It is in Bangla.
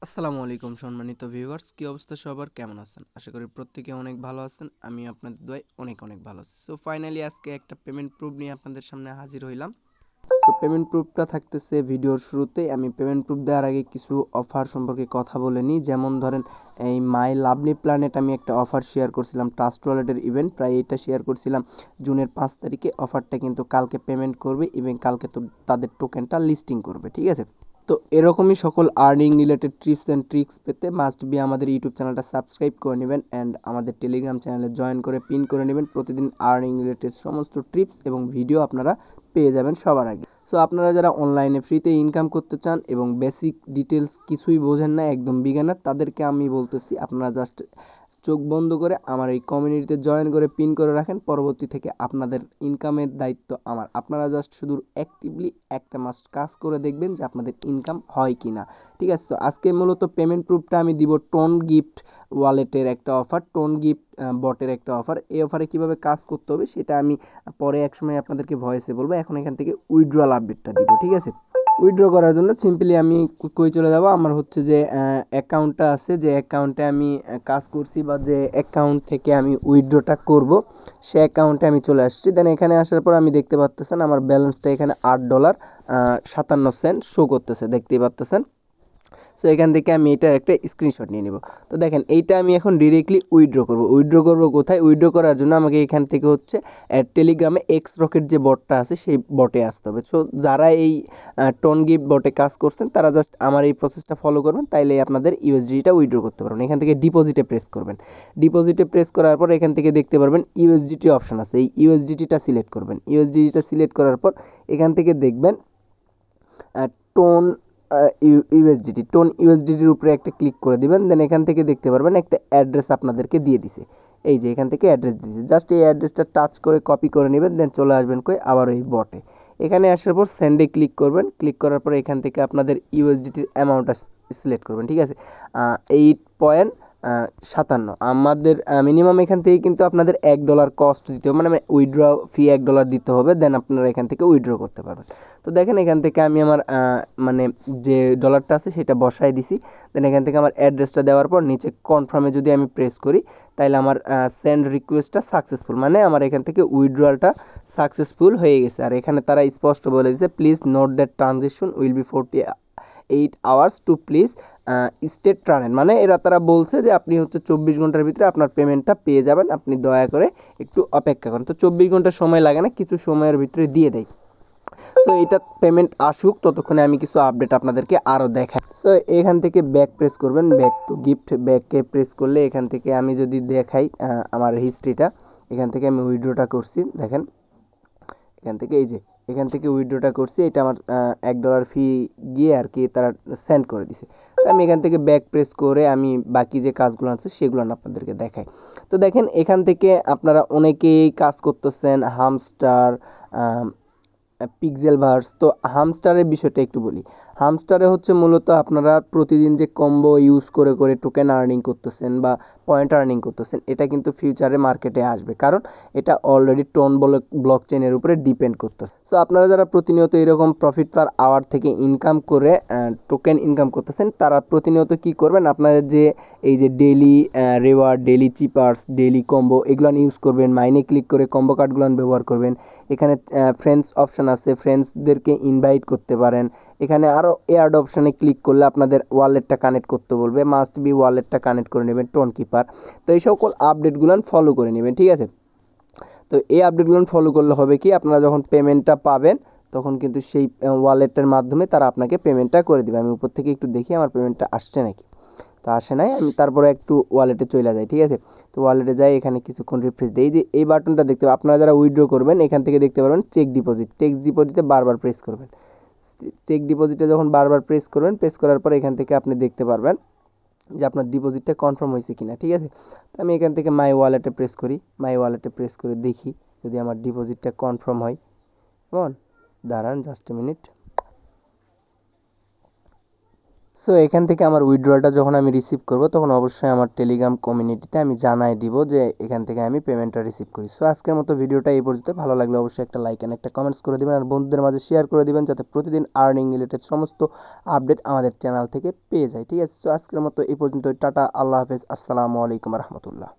আসসালামু আলাইকুম সম্মানিত ভিউয়ার্স, কি অবস্থা সবার, কেমন আছেন? আশা করি প্রত্যেকে অনেক ভালো আছেন। আমি আপনাদের দোয়ায় অনেক ভালো আছি। সো ফাইনালি আজকে একটা পেমেন্ট প্রুফ নিয়ে আপনাদের সামনে হাজির হইলাম। সো পেমেন্ট প্রুফটা থাকতেছে ভিডিওর শুরুতেই। আমি পেমেন্ট প্রুফ দেওয়ার আগে কিছু অফার সম্পর্কে কথা বলে নিই। যেমন ধরেন এই মাই লাভলি প্ল্যানেট আমি একটা অফার শেয়ার করছিলাম, ট্রাস্ট ওয়ালেটের ইভেন্ট, প্রায় এটা শেয়ার করছিলাম জুনের 5 তারিখে। অফারটা কিন্তু কালকে পেমেন্ট করবে এবং কালকে তো তাদের টোকেনটা লিস্টিং করবে, ঠিক আছে? তো এরকমই সকল earning related tips and tricks পেতে মাস্ট বি আমাদের ইউটিউব চ্যানেলটা সাবস্ক্রাইব করে নেবেন অ্যান্ড আমাদের টেলিগ্রাম চ্যানেলে জয়েন করে পিন করে নেবেন। প্রতিদিন আর্নিং রিলেটেড সমস্ত টিপস এবং ভিডিও আপনারা পেয়ে যাবেন সবার আগে। সো আপনারা যারা অনলাইনে ফ্রিতে ইনকাম করতে চান এবং বেসিক ডিটেলস কিছুই বোঝেন না, একদম বিগিনার, তাদেরকে আমি বলতেছি আপনারা জাস্ট চোখ বন্ধ করে আমার এই কমিউনিটিতে জয়েন করে পিন করে রাখেন। পরবর্তী থেকে আপনাদের ইনকামের দায়িত্ব আমার। আপনারা জাস্ট শুধু অ্যাক্টিভলি একটা মাস্ট কাজ করে দেখবেন যে আপনাদের ইনকাম হয় কি না, ঠিক আছে? তো আজকে মূলত পেমেন্ট প্রুফটা আমি দিব টোন গিফট ওয়ালেটের একটা অফার, টোন গিফট বটের একটা অফার। এই অফারে কিভাবে কাজ করতে হবে সেটা আমি পরে এক সময় আপনাদেরকে ভয়েসে বলবো। এখন এখান থেকে উইথড্রয়াল আপডেটটা দিব, ঠিক আছে? উইথড্র করার জন্য সিম্পলি আমি কই চলে যাব, আমার হচ্ছে যে অ্যাকাউন্টটা আছে, যে অ্যাকাউন্টে আমি কাজ করছি বা যে অ্যাকাউন্ট থেকে আমি উইথড্রটা করব, সে অ্যাকাউন্টে আমি চলে আসছি। দেন এখানে আসার পর আমি দেখতে পাচ্তেছেন আমার ব্যালেন্সটা এখানে $8.57 শো করতেছে, দেখতেই পাচ্তেছেন। সো এখান থেকে আমি এটার একটা স্ক্রিনশট নিয়ে নেব। তো দেখেন এইটা আমি এখন ডিরেক্টলি উইথড্র করব কোথায়? উইথড্র করার জন্য আমাকে এখান থেকে হচ্ছে টেলিগ্রামে এক্স রকেট যে বটটা আছে সেই বটে আসতে হবে। সো যারা এই টোন গিফট বটে কাজ করছেন তারা জাস্ট আমার এই প্রসেসটা ফলো করবেন, তাইলে আপনাদের ইউএসডিটা উইথড্র করতে পারবেন। এখান থেকে ডিপোজিটে প্রেস করবেন। ডিপোজিটে প্রেস করার পর এখান থেকে দেখতে পারবেন ইউএসডিটি অপশন আছে, এই ইউএসডিটিটা সিলেক্ট করবেন। ইউএসডিটিটা সিলেক্ট করার পর এখান থেকে দেখবেন টোন ইউএসডিটির উপরে একটা ক্লিক করে দিবেন। দেন এখান থেকে দেখতে পারবেন একটা অ্যাড্রেস আপনাদেরকে দিয়ে দিছে। এই যে এখান থেকে অ্যাড্রেস দিয়েছে, জাস্ট এই অ্যাড্রেসটা টাচ করে কপি করে নেবেন। দেন চলে আসবেন আবার এই বটে। এখানে আসার পর সেন্ডে ক্লিক করবেন। ক্লিক করার পর এখান থেকে আপনাদের ইউএসডিটির অ্যামাউন্টটা সিলেক্ট করবেন, ঠিক আছে? 8.57 আমাদের মিনিমাম এখান থেকে কিন্তু আপনাদের $1 কস্ট দিতে হবে, মানে উইথড্র ফি $1 দিতে হবে। দেন আপনারা এখান থেকে উইথড্র করতে পারবেন। তো দেখেন এখান থেকে আমি আমার মানে যে ডলারটা আছে সেটা বসাই দিছি। দেন এখান থেকে আমার অ্যাড্রেসটা দেওয়ার পর নিচে কনফার্মে যদি আমি প্রেস করি, তাহলে আমার সেন্ড রিকোয়েস্টটা সাকসেসফুল, মানে আমার এখান থেকে উইথড্রয়ালটা সাকসেসফুল হয়ে গেছে। আর এখানে তারা স্পষ্ট বলে দিয়েছে, please note that transaction will be 48 hours to please state transit, মানে তারা বলছে যে আপনি হচ্ছে 24 ঘন্টার ভিতরে আপনার পেমেন্টটা পেয়ে যাবেন, আপনি দয়া করে একটু অপেক্ষা করেন। তো 24 ঘন্টা সময় লাগে না, কিছু সময়ের ভিতরে দিয়ে দেয়। সো এটা পেমেন্ট আসুক, ততক্ষণে আমি কিছু আপডেট আপনাদেরকে আরও দেখাই। সো এখান থেকে ব্যাক প্রেস করবেন, ব্যাক টু গিফট, ব্যাককে প্রেস করলে এখান থেকে আমি যদি দেখাই আমার হিস্ট্রিটা, এখান থেকে আমি উইথড্রটা করছি, দেখেন এখান থেকে এই যে এখান থেকে উইথড্রটা করছি, এটা আমার $1 ফি গিয়ে আর কি তারা সেন্ড করে দিছে। তো আমি এখান থেকে ব্যাক প্রেস করে আমি বাকি যে কাজগুলো আছে সেগুলো আপনাদেরকে দেখাই। তো দেখেন এখান থেকে আপনারা অনেকেই কাজ করতেছেন হামস্টার, পিক্সেল ভার্স। তো হামস্টারের বিষয়টা একটু বলি। হামস্টারে হচ্ছে মূলত আপনারা প্রতিদিন যে কম্বো ইউজ করে করে টোকেন আর্নিং করতেছেন বা পয়েন্ট আর্নিং করতেছেন, এটা কিন্তু ফিউচারে মার্কেটে আসবে, কারণ এটা অলরেডি টোন ব্লক চেনের উপরে ডিপেন্ড করতেছে। সো আপনারা যারা প্রতিনিয়ত এরকম প্রফিট পার আওয়ার থেকে ইনকাম করে টোকেন ইনকাম করতেছেন, তারা প্রতিনিয়ত কি করবেন, আপনাদের যে এই যে daily reward, daily ciphers, daily combo, এগুলো ইউজ করবেন। মাইনে ক্লিক করে কম্বো কার্ডগুলো ব্যবহার করবেন। এখানে ফ্রেন্ডস অপশন আছে, ফ্রেন্ডসদেরকে ইনভাইট করতে পারেন। এখানে আরও এয়ার্ড অপশনে ক্লিক করলে আপনাদের ওয়ালেটটা কানেক্ট করতে বলবে, মাস্ট বি ওয়ালেটটা কানেক্ট করে নেবেন টোন কিপার। তো এই সকল আপডেটগুলো ফলো করে নেবেন, ঠিক আছে? তো এই আপডেটগুলো ফলো করলে হবে কি, আপনারা যখন পেমেন্টটা পাবেন তখন কিন্তু সেই ওয়ালেটের মাধ্যমে তারা আপনাকে পেমেন্টটা করে দেবে। আমি উপর থেকে একটু দেখি আমার পেমেন্টটা আসছে নাকি। তো আসে নাই, আমি তারপরে একটু ওয়ালেটে চলে যাই, ঠিক আছে? তো ওয়ালেটে যাই, এখানে কিছুক্ষণ রিফ্রেশ দিই। যে এই বাটনটা দেখতে আপনারা যারা উইথড্র করবেন এখান থেকে দেখতে পারবেন চেক ডিপোজিট। ডিপোজিটে বারবার প্রেস করবেন। চেক ডিপোজিটে যখন বারবার প্রেস করবেন, প্রেস করার পর এখান থেকে আপনি দেখতে পারবেন যে আপনার ডিপোজিটটা কনফার্ম হয়েছে কিনা, ঠিক আছে? তো আমি এখান থেকে মাই ওয়ালেটে প্রেস করি, মাই ওয়ালেটে প্রেস করে দেখি যদি আমার ডিপোজিটটা কনফার্ম হয়। কেমন, দাঁড়ান জাস্ট এ মিনিট। সো এখান থেকে আমার উইথড্রলটা যখন আমি রিসিভ করব তখন অবশ্যই আমার টেলিগ্রাম কমিউনিটিতে আমি জানাই দিব যে এখান থেকে আমি পেমেন্টটা রিসিভ করি। সো আজকের মতো ভিডিওটা এই পর্যন্ত। ভালো লাগলে অবশ্যই একটা লাইক এন্ড একটা কমেন্টস করে দিবেন আর বন্ধুদের মাঝে শেয়ার করে দিবেন যাতে প্রতিদিন আর্নিং রিলেটেড সমস্ত আপডেট আমাদের চ্যানেল থেকে পেয়ে যায়। ঠিক আছে, সো আজকের মতো এই পর্যন্ত। টাটা, আল্লাহ হাফেজ, আসসালামু আলাইকুম রহমতুল্লাহ।